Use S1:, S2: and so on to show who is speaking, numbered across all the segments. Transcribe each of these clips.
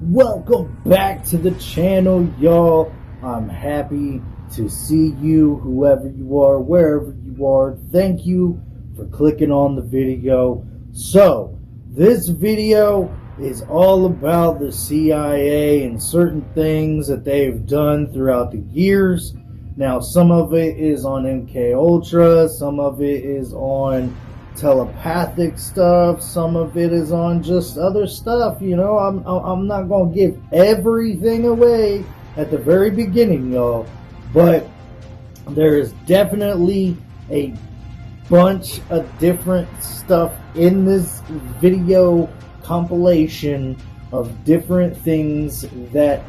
S1: Welcome back to the channel, y'all. I'm happy to see you, whoever you are, wherever you are. Thank you for clicking on the video. So, this video is all about the CIA and certain things that they've done throughout the years. Now, some of it is on MK Ultra, some of it is on telepathic stuff, some of it is on just other stuff. You know, I'm not gonna give everything away at the very beginning, y'all, but there is definitely a bunch of different stuff in this video compilation of different things that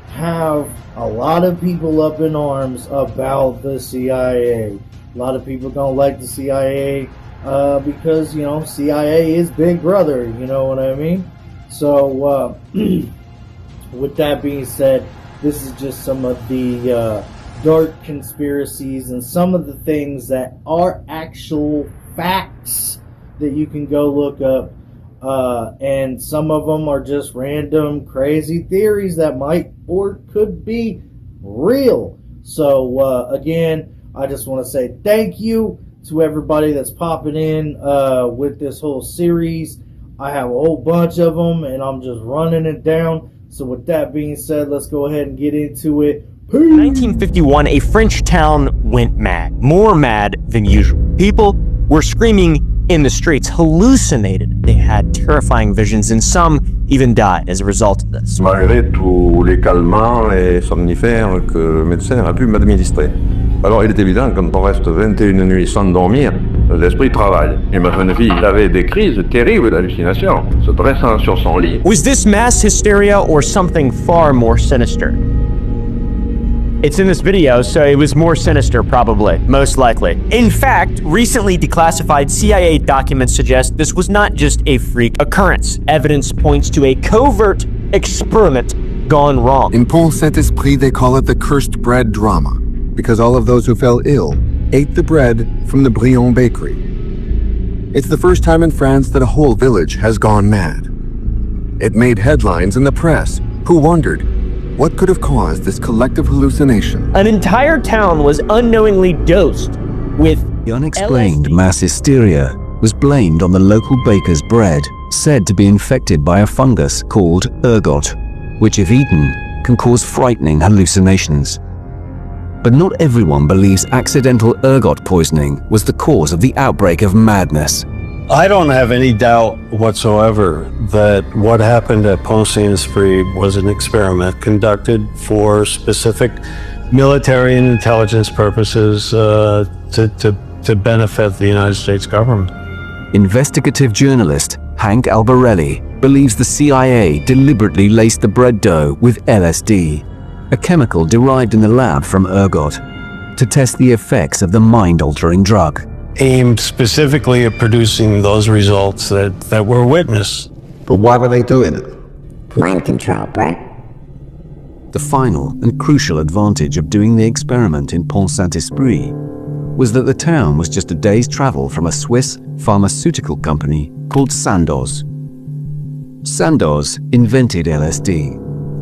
S1: have a lot of people up in arms about the CIA. A lot of people don't like the CIA because, you know, CIA is Big Brother, you know what I mean? So, with that being said, this is just some of the dark conspiracies and some of the things that are actual facts that you can go look up. And some of them are just random crazy theories that might or could be real. So, again, I just want to say thank you to everybody that's popping in with this whole series. I have a whole bunch of them, and I'm just running it down. So with that being said, let's go ahead and get into it. Peace.
S2: In 1951, a French town went mad. More mad than usual. People were screaming in the streets, hallucinated. They had terrifying visions, and some even died as a result of this.
S3: Malgré tous les calmants et somnifères que le médecin a pu m'administrer. Alors il est évident, quand on reste 21 nuits sans dormir, l'esprit travaille. Et ma jeune fille avait des crises terribles d'hallucination, se dressant sur son lit.
S2: Was this mass hysteria or something far more sinister? It's in this video, so it was more sinister, probably, most likely. In fact, recently declassified CIA documents suggest this was not just a freak occurrence. Evidence points to a covert experiment gone wrong.
S4: In Pont Saint-Esprit, they call it the cursed bread drama, because all of those who fell ill ate the bread from the Brion bakery. It's the first time in France that a whole village has gone mad. It made headlines in the press, who wondered, what could have caused this collective hallucination?
S2: An entire town was unknowingly dosed with
S5: The unexplained
S2: LSD.
S5: mass hysteria was blamed on the local baker's bread, said to be infected by a fungus called ergot, which if eaten, can cause frightening hallucinations. But not everyone believes accidental ergot poisoning was the cause of the outbreak of madness.
S6: I don't have any doubt whatsoever that what happened at Pont Saint-Esprit was an experiment conducted for specific military and intelligence purposes to benefit the United States government.
S5: Investigative journalist Hank Albarelli believes the CIA deliberately laced the bread dough with LSD, a chemical derived in the lab from ergot, to test the effects of the mind-altering drug.
S6: Aimed specifically at producing those results that were witnessed.
S4: But why were they doing it?
S7: Mind control, right?
S5: The final and crucial advantage of doing the experiment in Pont Saint-Esprit was that the town was just a day's travel from a Swiss pharmaceutical company called Sandoz. Sandoz invented LSD,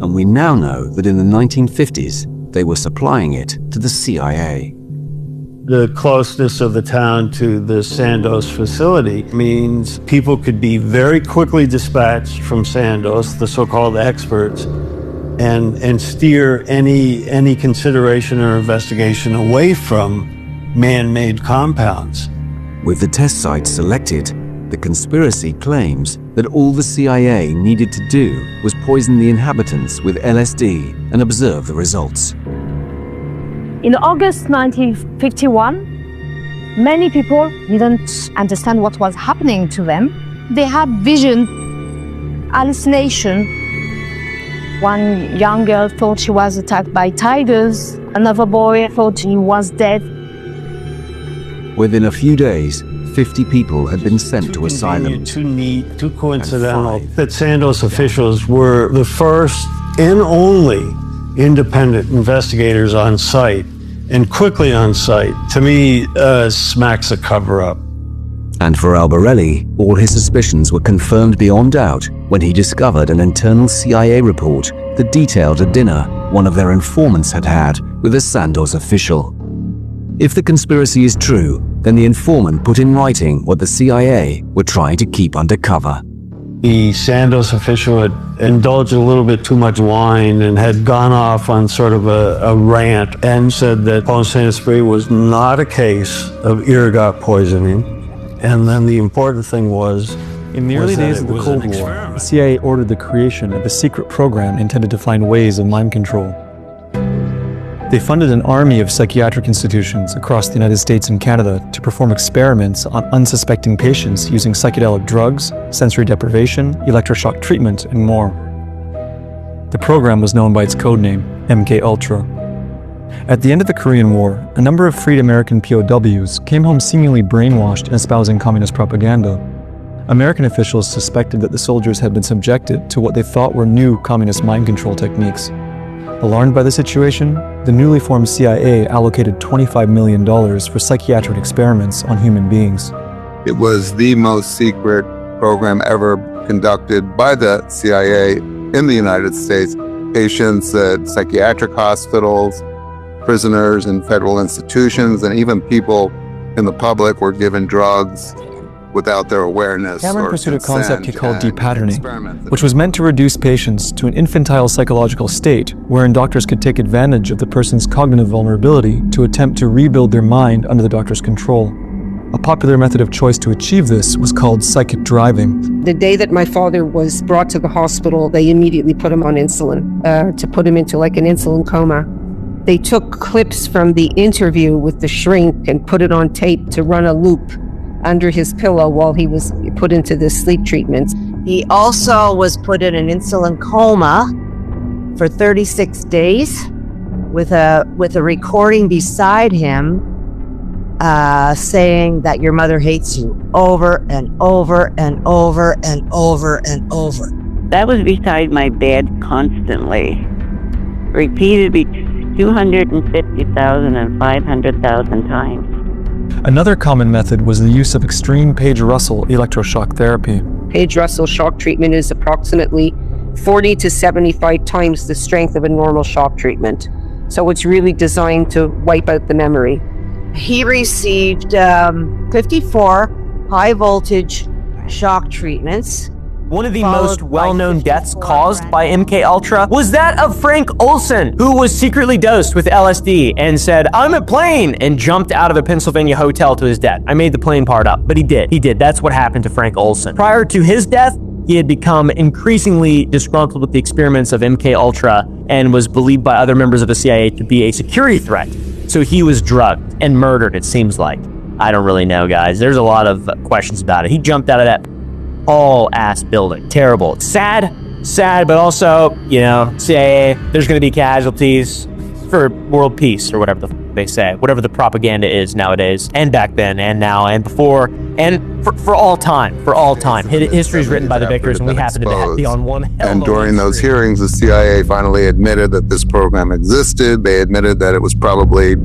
S5: and we now know that in the 1950s they were supplying it to the CIA.
S6: The closeness of the town to the Sandoz facility means people could be very quickly dispatched from Sandoz, the so-called experts, and steer any consideration or investigation away from man-made compounds.
S5: With the test site selected, the conspiracy claims that all the CIA needed to do was poison the inhabitants with LSD and observe the results.
S8: In August 1951, many people didn't understand what was happening to them. They had vision, hallucination. One young girl thought she was attacked by tigers. Another boy thought he was dead.
S5: Within a few days, 50 people had been sent to asylum.
S6: Too neat, too coincidental that Sandoz officials were the first and only independent investigators on site, and quickly on site, to me, smacks a cover-up.
S5: And for Albarelli, all his suspicions were confirmed beyond doubt when he discovered an internal CIA report that detailed a dinner one of their informants had had with a Sandoz official. If the conspiracy is true, then the informant put in writing what the CIA were trying to keep undercover.
S6: The Sandoz official had indulged a little bit too much wine and had gone off on sort of a rant and said that Pont Saint-Esprit was not a case of ergot poisoning. And then the important thing was,
S7: in the early days of the Cold War, the CIA ordered the creation of a secret program intended to find ways of mind control. They funded an army of psychiatric institutions across the United States and Canada to perform experiments on unsuspecting patients using psychedelic drugs, sensory deprivation, electroshock treatment, and more. The program was known by its codename, MK-Ultra. At the end of the Korean War, a number of freed American POWs came home seemingly brainwashed and espousing communist propaganda. American officials suspected that the soldiers had been subjected to what they thought were new communist mind control techniques. Alarmed by the situation, the newly formed CIA allocated $25 million for psychiatric experiments on human beings.
S4: It was the most secret program ever conducted by the CIA in the United States. Patients at psychiatric hospitals, prisoners in federal institutions, and even people in the public were given drugs without their awareness.
S7: Cameron pursued a concept he called depatterning, which was meant to reduce patients to an infantile psychological state wherein doctors could take advantage of the person's cognitive vulnerability to attempt to rebuild their mind under the doctor's control. A popular method of choice to achieve this was called psychic driving.
S9: The day that my father was brought to the hospital, they immediately put him on insulin, to put him into like an insulin coma. They took clips from the interview with the shrink and put it on tape to run a loop under his pillow while he was put into this sleep treatment.
S10: He also was put in an insulin coma for 36 days with a recording beside him saying that your mother hates you over and over and over and over and over.
S11: That was beside my bed constantly, repeatedly 250,000 and 500,000 times.
S7: Another common method was the use of extreme Page-Russell electroshock therapy.
S9: Page-Russell shock treatment is approximately 40 to 75 times the strength of a normal shock treatment. So it's really designed to wipe out the memory.
S10: He received 54 high voltage shock treatments.
S2: One of the most well-known deaths caused by MK-Ultra was that of Frank Olson, who was secretly dosed with LSD and said, "I'm a plane," and jumped out of a Pennsylvania hotel to his death. I made the plane part up, but he did. He did. That's what happened to Frank Olson. Prior to his death, he had become increasingly disgruntled with the experiments of MK-Ultra and was believed by other members of the CIA to be a security threat. So he was drugged and murdered, it seems like. I don't really know, guys. There's a lot of questions about it. He jumped out of that all-ass building. Terrible. It's sad, but also, you know, CIA, there's going to be casualties for world peace or whatever they say, whatever the propaganda is nowadays, and back then, and now, and before, and for all time, History is written by the victors, and we happen to be on one hell.
S4: And during those hearings, the CIA finally admitted that this program existed. They admitted that it was probably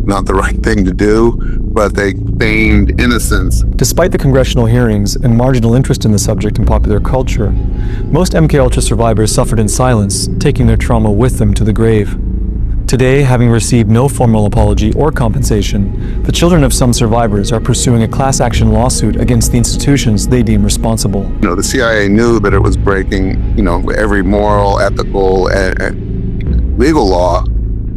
S4: not the right thing to do, but they feigned innocence.
S7: Despite the congressional hearings and marginal interest in the subject in popular culture, most MKUltra survivors suffered in silence, taking their trauma with them to the grave. Today, having received no formal apology or compensation, the children of some survivors are pursuing a class action lawsuit against the institutions they deem responsible.
S4: You know, the CIA knew that it was breaking, you know, every moral, ethical, and legal law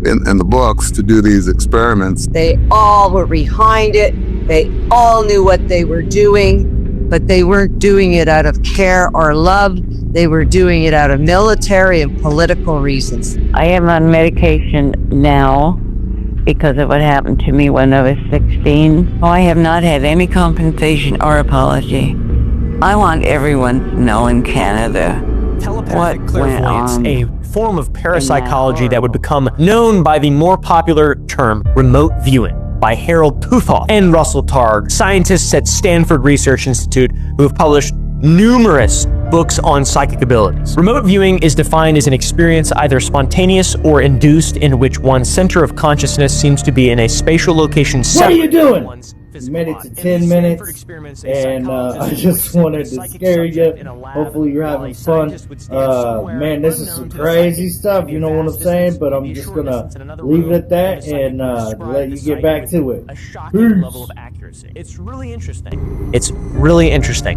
S4: in the books to do these experiments.
S10: They all were behind it. They all knew what they were doing, but they weren't doing it out of care or love. They were doing it out of military and political reasons.
S11: I am on medication now because of what happened to me when I was 16. I have not had any compensation or apology. I want everyone to know in Canada
S2: Telepathic
S11: what
S2: clairvoyance,
S11: went on.
S2: a form of parapsychology that would become known by the more popular term remote viewing by Harold Puthoff and Russell Targ, scientists at Stanford Research Institute who have published numerous books on psychic abilities. Remote viewing is defined as an experience either spontaneous or induced in which one's center of consciousness seems to be in a spatial location separate from one's
S1: We made it to 10 minutes, and I just wanted to scare you. Hopefully you're having fun. Man, this is some crazy stuff, you know what I'm saying? But I'm just going to leave it at that and let you get back to it.
S2: Peace. It's really interesting. It's really interesting.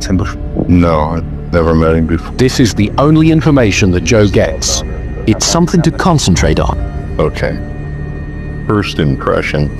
S3: No, I never met him before.
S12: This is the only information that Joe gets. It's something to concentrate on.
S3: Okay. First impression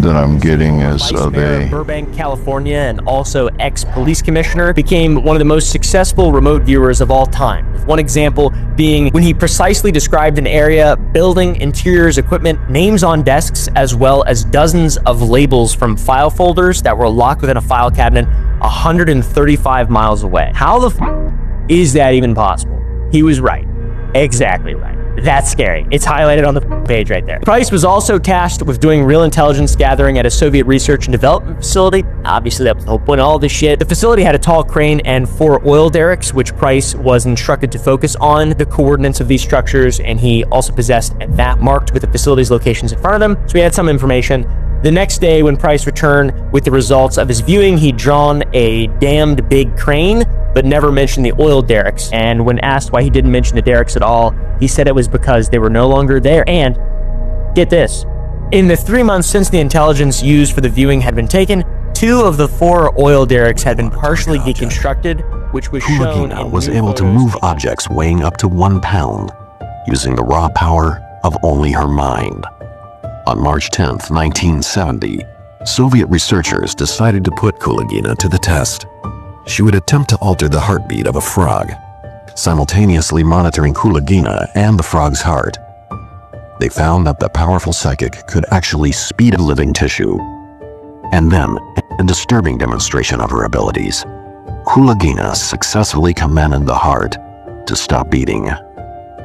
S3: that I'm getting is of a...
S2: Burbank, California, and also ex-police commissioner, became one of the most successful remote viewers of all time. With one example being when he precisely described an area, building, interiors, equipment, names on desks, as well as dozens of labels from file folders that were locked within a file cabinet 135 miles away. How the f is that even possible? He was right. Exactly right. That's scary. It's highlighted on the page right there. Price was also tasked with doing real intelligence gathering at a Soviet research and development facility. Obviously, that was the whole point of all this shit. The facility had a tall crane and 4 oil derricks, which Price was instructed to focus on the coordinates of these structures, and he also possessed a map marked with the facility's locations in front of him, so he had some information. The next day, when Price returned with the results of his viewing, he'd drawn a damned big crane, but never mentioned the oil derricks. And when asked why he didn't mention the derricks at all, he said it was because they were no longer there. And get this, in the 3 months since the intelligence used for the viewing had been taken, 2 of the 4 oil derricks had been partially deconstructed, which was shown
S5: Kulagina was able to move objects weighing up to 1 pound using the raw power of only her mind. On March 10, 1970, Soviet researchers decided to put Kulagina to the test. She would attempt to alter the heartbeat of a frog, simultaneously monitoring Kulagina and the frog's heart. They found that the powerful psychic could actually speed living tissue. And then, a disturbing demonstration of her abilities, Kulagina successfully commanded the heart to stop beating.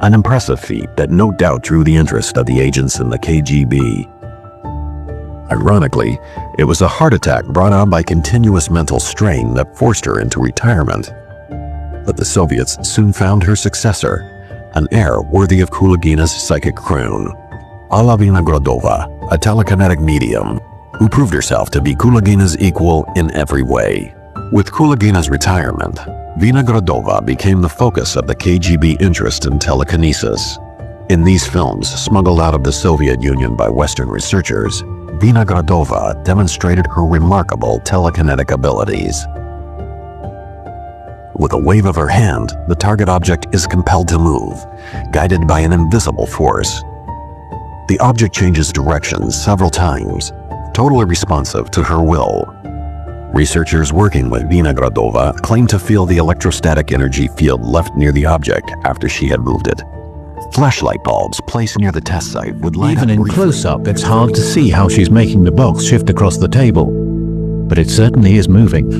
S5: An impressive feat that no doubt drew the interest of the agents in the KGB. Ironically, it was a heart attack brought on by continuous mental strain that forced her into retirement. But the Soviets soon found her successor, an heir worthy of Kulagina's psychic crown, Alla Vinogradova, a telekinetic medium, who proved herself to be Kulagina's equal in every way. With Kulagina's retirement, Vinogradova became the focus of the KGB interest in telekinesis. In these films, smuggled out of the Soviet Union by Western researchers, Vinogradova demonstrated her remarkable telekinetic abilities. With a wave of her hand, the target object is compelled to move, guided by an invisible force. The object changes direction several times, totally responsive to her will. Researchers working with Vinogradova claimed to feel the electrostatic energy field left near the object after she had moved it. Flashlight bulbs placed near the test site would light up.
S12: Even in close-up, it's hard to see how she's making the box shift across the table, but it certainly is moving.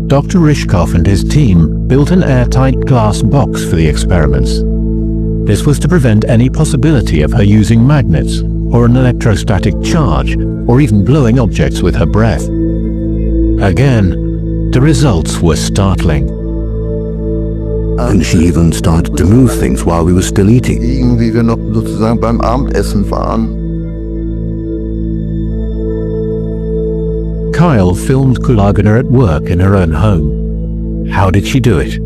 S12: Dr. Rishkov and his team built an airtight glass box for the experiments. This was to prevent any possibility of her using magnets, or an electrostatic charge, or even blowing objects with her breath. Again, the results were startling.
S13: And she even started to move things while we were still eating.
S3: Wie wir noch sozusagen beim Abendessen waren.
S12: Kyle filmed Kulagina at work in her own home. How did she do it?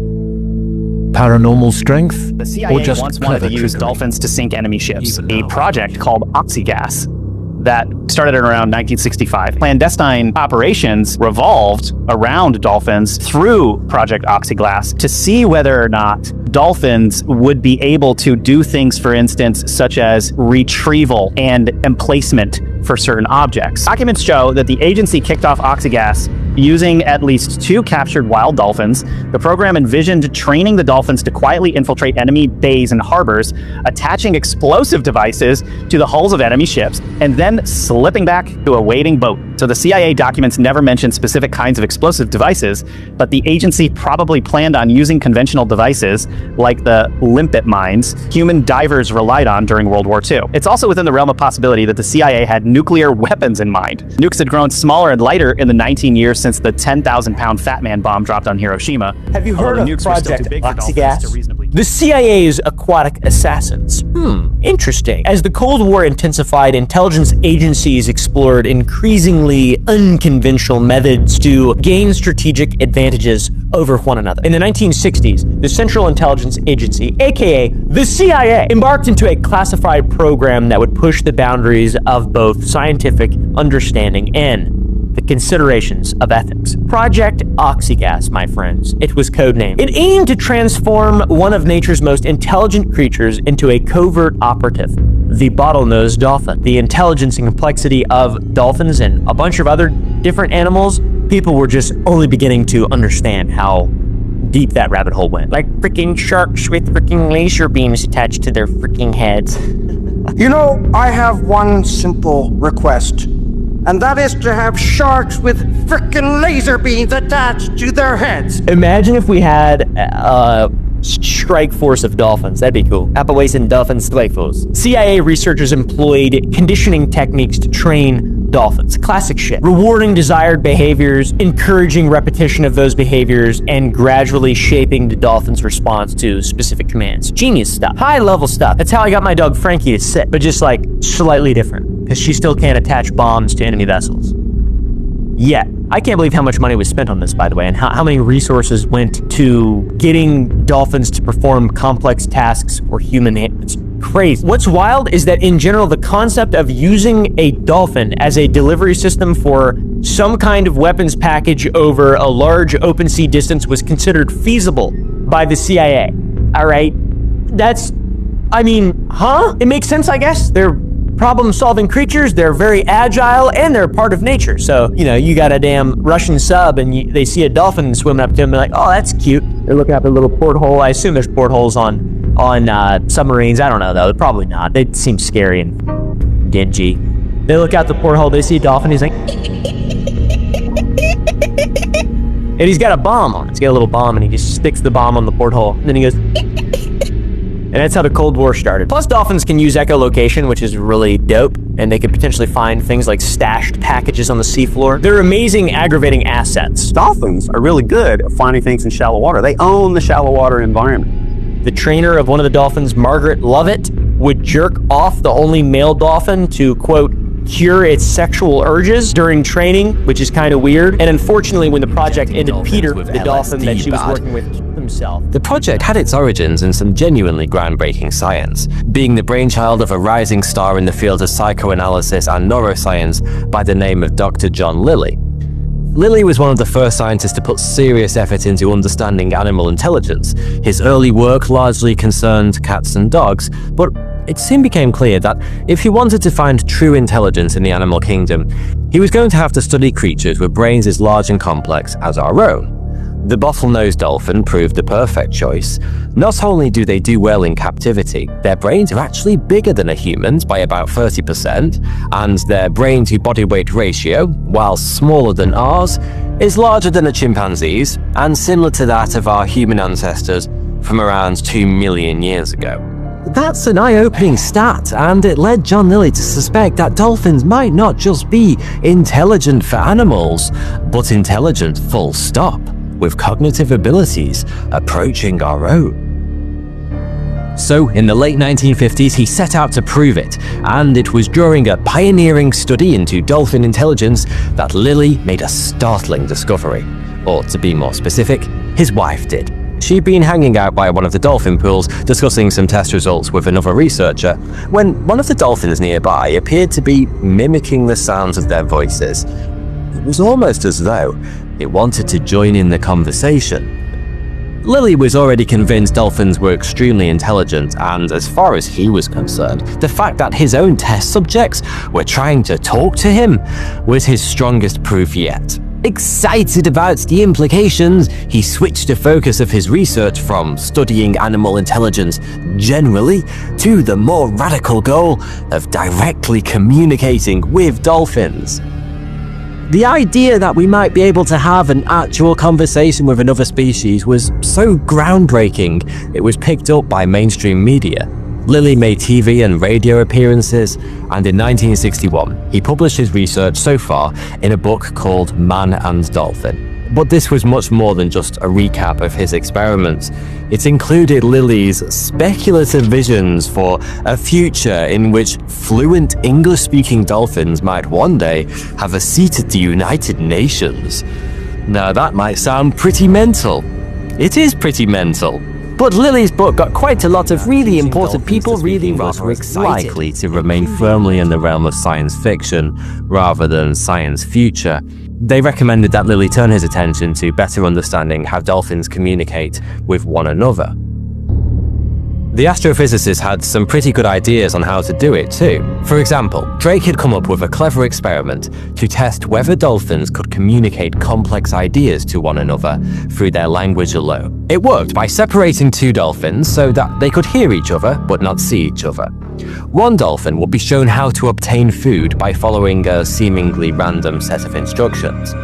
S12: Paranormal strength,
S14: the CIA
S12: or just
S14: once wanted to use dolphins to sink enemy ships, a project called Oxygas that started around 1965. Clandestine operations revolved around dolphins through Project Oxygas to see whether or not dolphins would be able to do things, for instance, such as retrieval and emplacement for certain objects. Documents show that the agency kicked off Oxygas using at least 2 captured wild dolphins. The program envisioned training the dolphins to quietly infiltrate enemy bays and harbors, attaching explosive devices to the hulls of enemy ships, and then slipping back to a waiting boat. So the CIA documents never mention specific kinds of explosive devices, but the agency probably planned on using conventional devices like the limpet mines human divers relied on during World War II. It's also within the realm of possibility that the CIA had nuclear weapons in mind. Nukes had grown smaller and lighter in the 19 years since the 10,000-pound Fat Man bomb dropped on Hiroshima.
S2: Have you heard of Project Oxygas? The CIA's aquatic assassins. Interesting. As the Cold War intensified, intelligence agencies explored increasingly unconventional methods to gain strategic advantages over one another. In the 1960s, the Central Intelligence Agency, aka the CIA, embarked into a classified program that would push the boundaries of both scientific understanding and the considerations of ethics. Project Oxygas, my friends. It was codenamed. It aimed to transform one of nature's most intelligent creatures into a covert operative, the bottlenose dolphin. The intelligence and complexity of dolphins and a bunch of other different animals, people were just only beginning to understand how deep that rabbit hole went. Like freaking sharks with freaking laser beams attached to their freaking heads.
S15: You know, I have one simple request, and that is to have sharks with frickin' laser beams attached to their heads.
S2: Imagine if we had a strike force of dolphins. That'd be cool. Appalachian Dolphin Strike Force. CIA researchers employed conditioning techniques to train dolphins. Classic shit. Rewarding desired behaviors, encouraging repetition of those behaviors, and gradually shaping the dolphin's response to specific commands. Genius stuff. High level stuff. That's how I got my dog Frankie to sit, but just like slightly different, because she still can't attach bombs to enemy vessels. Yet. I can't believe how much money was spent on this, by the way, and how many resources went to getting dolphins to perform complex tasks for human hands. It's crazy. What's wild is that in general, the concept of using a dolphin as a delivery system for some kind of weapons package over a large open sea distance was considered feasible by the CIA. All right? It makes sense, I guess. They're problem-solving creatures, they're very agile, and they're part of nature. So, you got a damn Russian sub, and they see a dolphin swimming up to them, they're like, oh, that's cute. They're looking up a little porthole. I assume there's portholes on submarines. I don't know, though. Probably not. They seem scary and dingy. They look out the porthole, they see a dolphin, he's like... and he's got a bomb on it. He's got a little bomb, and he just sticks the bomb on the porthole. And then he goes... And that's how the Cold War started. Plus, dolphins can use echolocation, which is really dope, and they can potentially find things like stashed packages on the seafloor. They're amazing aggravating assets.
S16: Dolphins are really good at finding things in shallow water. They own the shallow water environment.
S2: The trainer of one of the dolphins, Margaret Lovatt, would jerk off the only male dolphin to, quote, cure its sexual urges during training, which is kind of weird. And unfortunately, when the project ended, Peter, the dolphin that she was working with, killed himself.
S17: The project had its origins in some genuinely groundbreaking science, being the brainchild of a rising star in the field of psychoanalysis and neuroscience by the name of Dr. John Lilly. Lilly was one of the first scientists to put serious effort into understanding animal intelligence. His early work largely concerned cats and dogs, but it soon became clear that if he wanted to find true intelligence in the animal kingdom, he was going to have to study creatures with brains as large and complex as our own. The bottlenose dolphin proved the perfect choice. Not only do they do well in captivity, their brains are actually bigger than a human's by about 30%, and their brain to body weight ratio, while smaller than ours, is larger than a chimpanzee's and similar to that of our human ancestors from around 2 million years ago. That's an eye-opening stat, and it led John Lilly to suspect that dolphins might not just be intelligent for animals, but intelligent full stop, with cognitive abilities approaching our own. So, in the late 1950s, he set out to prove it, and it was during a pioneering study into dolphin intelligence that Lilly made a startling discovery. Or, to be more specific, his wife did. She'd been hanging out by one of the dolphin pools discussing some test results with another researcher when one of the dolphins nearby appeared to be mimicking the sounds of their voices. It was almost as though it wanted to join in the conversation. Lilly was already convinced dolphins were extremely intelligent, and as far as he was concerned, the fact that his own test subjects were trying to talk to him was his strongest proof yet. Excited about the implications, he switched the focus of his research from studying animal intelligence generally to the more radical goal of directly communicating with dolphins. The idea that we might be able to have an actual conversation with another species was so groundbreaking, it was picked up by mainstream media. Lilly made TV and radio appearances, and in 1961, he published his research so far in a book called Man and Dolphin. But this was much more than just a recap of his experiments. It included Lily's speculative visions for a future in which fluent English-speaking dolphins might one day have a seat at the United Nations. Now that might sound pretty mental. It is pretty mental. But Lily's book got quite a lot of really important people reading, which were likely to remain firmly in the realm of science fiction rather than science future. They recommended that Lily turn his attention to better understanding how dolphins communicate with one another. The astrophysicist had some pretty good ideas on how to do it too. For example, Drake had come up with a clever experiment to test whether dolphins could communicate complex ideas to one another through their language alone. It worked by separating two dolphins so that they could hear each other but not see each other. One dolphin would be shown how to obtain food by following a seemingly random set of instructions.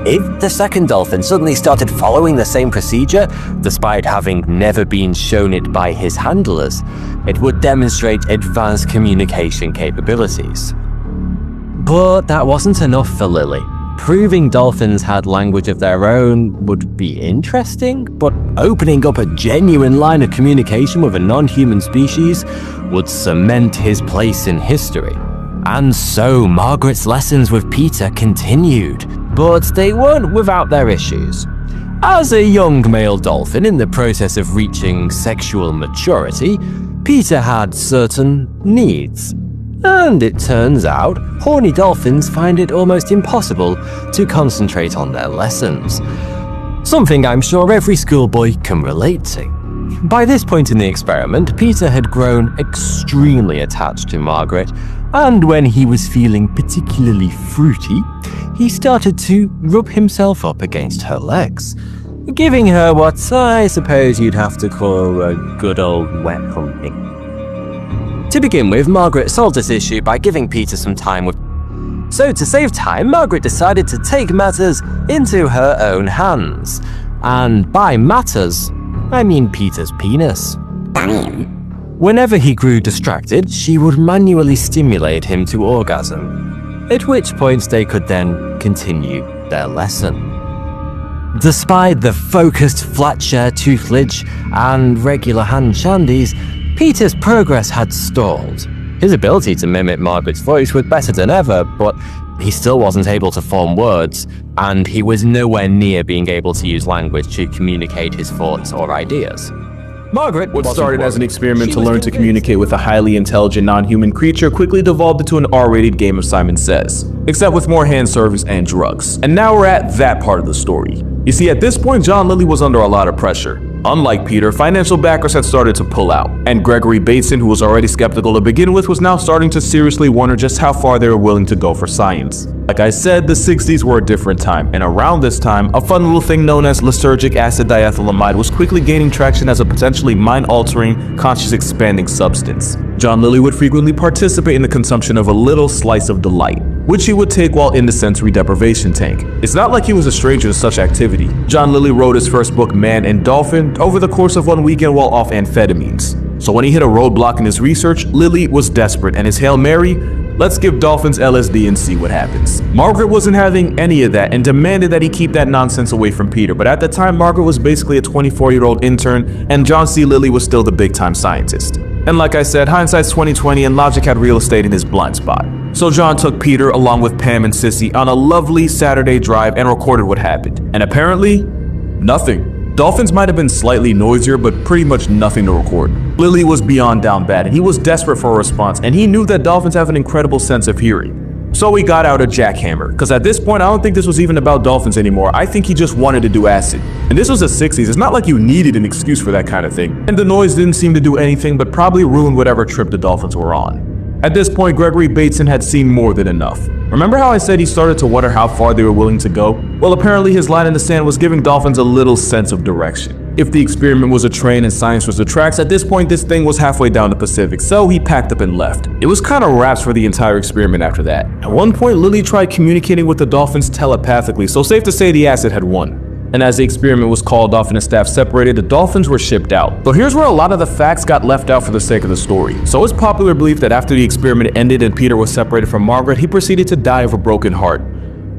S17: If the second dolphin suddenly started following the same procedure, despite having never been shown it by his handlers, it would demonstrate advanced communication capabilities. But that wasn't enough for Lily. Proving dolphins had language of their own would be interesting, but opening up a genuine line of communication with a non-human species would cement his place in history. And so Margaret's lessons with Peter continued. But they weren't without their issues. As a young male dolphin in the process of reaching sexual maturity, Peter had certain needs. And it turns out, horny dolphins find it almost impossible to concentrate on their lessons. Something I'm sure every schoolboy can relate to. By this point in the experiment, Peter had grown extremely attached to Margaret, and when he was feeling particularly fruity, he started to rub himself up against her legs, giving her what I suppose you'd have to call a good old wet humping. To begin with, Margaret solved this issue by giving Peter some time with. So to save time, Margaret decided to take matters into her own hands. And by matters, I mean Peter's penis. Whenever he grew distracted, she would manually stimulate him to orgasm, at which point they could then continue their lesson. Despite the focused flat-share tutelage and regular hand shandies, Peter's progress had stalled. His ability to mimic Margaret's voice was better than ever, but he still wasn't able to form words, and he was nowhere near being able to use language to communicate his thoughts or ideas. Margaret,
S18: what started as an experiment to learn to communicate with a highly intelligent non-human creature, quickly devolved into an R-rated game of Simon Says, except with more hand service and drugs. And now we're at that part of the story. You see, at this point, John Lilly was under a lot of pressure. Unlike Peter, financial backers had started to pull out, and Gregory Bateson, who was already skeptical to begin with, was now starting to seriously wonder just how far they were willing to go for science. Like I said, the 60s were a different time, and around this time, a fun little thing known as lysergic acid diethylamide was quickly gaining traction as a potentially mind-altering, conscious-expanding substance. John Lilly would frequently participate in the consumption of a little slice of delight, which he would take while in the sensory deprivation tank. It's not like he was a stranger to such activity. John Lilly wrote his first book, Man and Dolphin, over the course of one weekend while off amphetamines. So when he hit a roadblock in his research, Lilly was desperate, and his Hail Mary, let's give dolphins LSD and see what happens. Margaret wasn't having any of that and demanded that he keep that nonsense away from Peter, but at the time Margaret was basically a 24-year-old intern and John C. Lilly was still the big-time scientist. And like I said, hindsight's 20/20 and logic had real estate in his blind spot. So John took Peter along with Pam and Sissy on a lovely Saturday drive and recorded what happened. And apparently, nothing. Dolphins might have been slightly noisier, but pretty much nothing to record. Lilly was beyond down bad, and he was desperate for a response, and he knew that dolphins have an incredible sense of hearing. So he got out a jackhammer, because at this point I don't think this was even about dolphins anymore. I think he just wanted to do acid. And this was the 60s, it's not like you needed an excuse for that kind of thing. And the noise didn't seem to do anything but probably ruin whatever trip the dolphins were on. At this point, Gregory Bateson had seen more than enough. Remember how I said he started to wonder how far they were willing to go? Well, apparently his line in the sand was giving dolphins a little sense of direction. If the experiment was a train and science was the tracks, at this point this thing was halfway down the Pacific, so he packed up and left. It was kind of wraps for the entire experiment after that. At one point, Lilly tried communicating with the dolphins telepathically, so safe to say the acid had won. And as the experiment was called off and the staff separated, the dolphins were shipped out. So here's where a lot of the facts got left out for the sake of the story. So it's popular belief that after the experiment ended and Peter was separated from Margaret, he proceeded to die of a broken heart.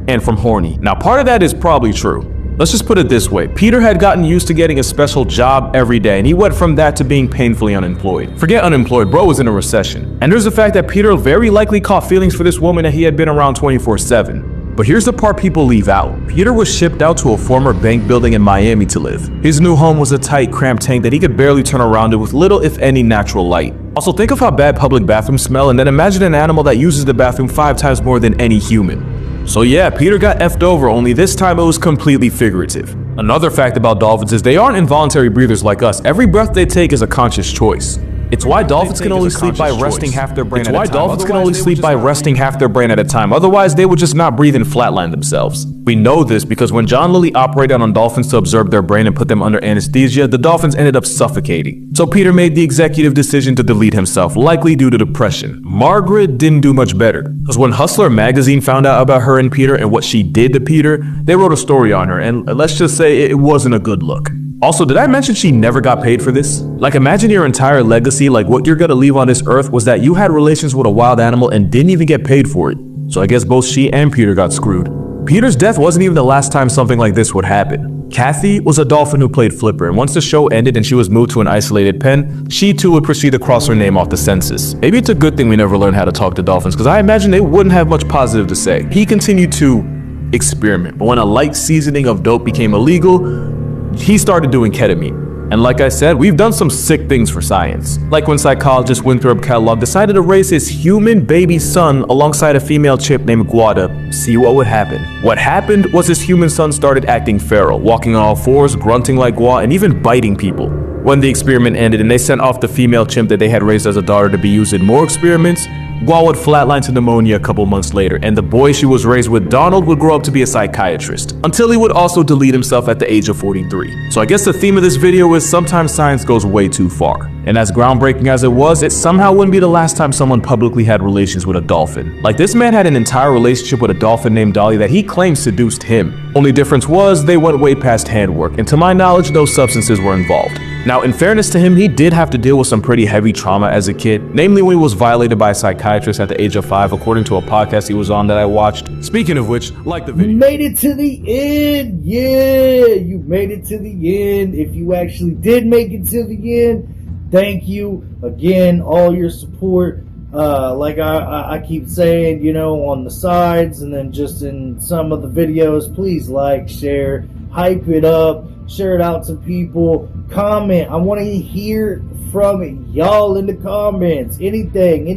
S18: And from horny. Now part of that is probably true. Let's just put it this way. Peter had gotten used to getting a special job every day, and he went from that to being painfully unemployed. Forget unemployed, bro was in a recession. And there's the fact that Peter very likely caught feelings for this woman that he had been around 24/7. But here's the part people leave out. Peter was shipped out to a former bank building in Miami to live. His new home was a tight, cramped tank that he could barely turn around in with little, if any, natural light. Also, think of how bad public bathrooms smell, and then imagine an animal that uses the bathroom 5 times more than any human. So yeah, Peter got effed over, only this time it was completely figurative. Another fact about dolphins is they aren't involuntary breathers like us. Every breath they take is a conscious choice. It's why dolphins can only sleep by resting half their brain at a time. It's why dolphins can only sleep by resting half their brain at a time. Otherwise, they would just not breathe and flatline themselves. We know this because when John Lilly operated on dolphins to observe their brain and put them under anesthesia, the dolphins ended up suffocating. So Peter made the executive decision to delete himself, likely due to depression. Margaret didn't do much better, because when Hustler magazine found out about her and Peter and what she did to Peter, they wrote a story on her, and let's just say it wasn't a good look. Also, did I mention she never got paid for this? Like, imagine your entire legacy, like what you're gonna leave on this earth was that you had relations with a wild animal and didn't even get paid for it. So I guess both she and Peter got screwed. Peter's death wasn't even the last time something like this would happen. Kathy was a dolphin who played flipper, and once the show ended and she was moved to an isolated pen, she too would proceed to cross her name off the census. Maybe it's a good thing we never learned how to talk to dolphins, because I imagine they wouldn't have much positive to say. He continued to experiment, but when a light seasoning of dope became illegal, he started doing ketamine. And like I said, we've done some sick things for science. Like when psychologist Winthrop Kellogg decided to raise his human baby son alongside a female chimp named Guada. See what would happen. What happened was his human son started acting feral, walking on all fours, grunting like Gua, and even biting people. When the experiment ended and they sent off the female chimp that they had raised as a daughter to be used in more experiments, Gua would flatline to pneumonia a couple months later, and the boy she was raised with, Donald, would grow up to be a psychiatrist, until he would also delete himself at the age of 43. So I guess the theme of this video is sometimes science goes way too far. And as groundbreaking as it was, it somehow wouldn't be the last time someone publicly had relations with a dolphin. Like, this man had an entire relationship with a dolphin named Dolly that he claimed seduced him. Only difference was they went way past handwork, and to my knowledge, no substances were involved. Now, in fairness to him, he did have to deal with some pretty heavy trauma as a kid, namely when he was violated by a psychiatrist at the age of 5, according to a podcast he was on that I watched. Speaking of which, like the video.
S1: You made it to the end! Yeah! You made it to the end. If you actually did make it to the end, thank you. Again, all your support. Like I keep saying, you know, on the sides and then just in some of the videos, please like, share, hype it up, share it out to people, comment. I want to hear from y'all in the comments. Anything,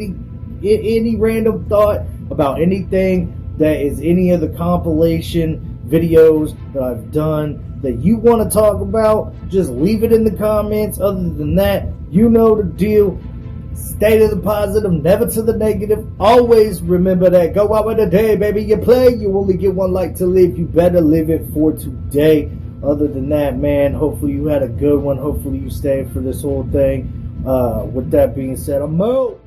S1: any random thought about anything that is any of the compilation videos that I've done that you want to talk about, just leave it in the comments. Other than that, you know the deal. Stay to the positive, never to the negative. Always remember that. Go out with the day, baby. You play, you only get one life to live. You better live it for today. Other than that, man, hopefully you had a good one. Hopefully you stayed for this whole thing. With that being said, I'm out.